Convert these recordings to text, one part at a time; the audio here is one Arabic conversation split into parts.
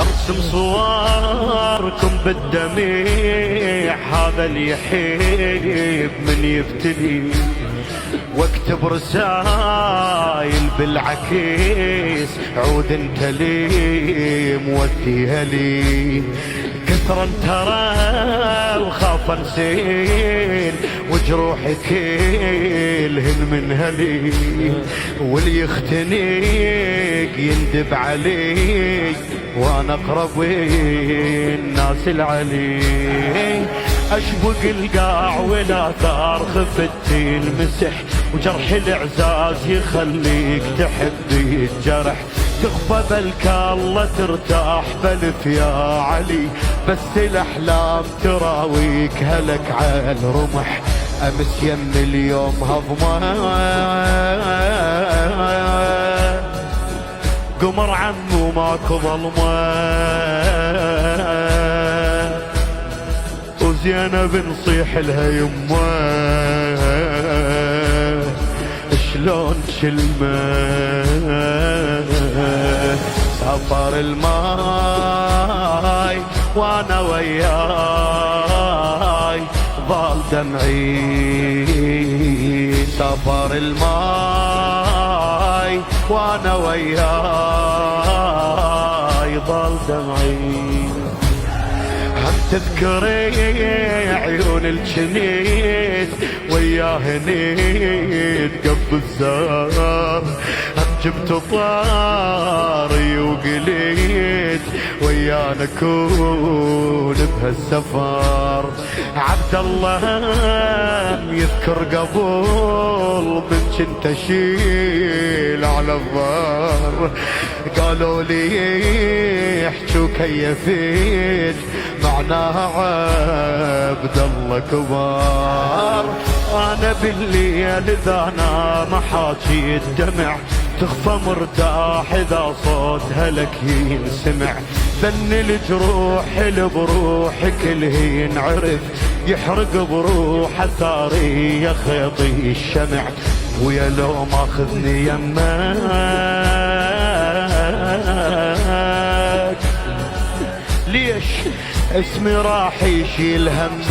ارسم صوركم بالدميع، هذا اللي يحب من يبتلي، واكتب رسايل بالعكيس، عود انت لي موديها لي. كثرا ترى وخاف انسين، وجروحي كلهن من هلي، واللي يختنيك يندب علي، وانا اقرب الناس العلي. اشبق القاع والاثار خفتي المسح، وجرح الاعزاز يخليك تحب الجرح، تخفى بلك الله ترتاح بلف يا علي، بس الاحلام تراويك هلك على الرمح. امس يم اليوم هضمه، قمر عمو ماكو ظلمه، وزينب نصيح لها يمه، شلون كلمه. سفر الماي وانا وياي، ضال دمعي. سفر الماي وانا وياي، ضال دمعي. هم تذكري عيون الجنيد وياه نيد قبل الزار، هم جبت طاري وقليد ويانا نكون بهالسفر. عبد الله يذكر قبل من كنت اشيل على الظهر، قالوا لي يحجوا كيفيت، معناها عبد الله كبار. وانا بالليل اذا نام حاجي الدمع، تخفى مرتاح اذا صوتها لك ينسمع. بن الجروح اللي بروحك اللي ينعرف، يحرق بروح ثاري يا خيطي الشمع. ويا لو ماخذني يمك، ليش اسمي راح يشيل همك،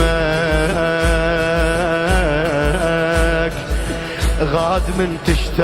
غاد من تشتاق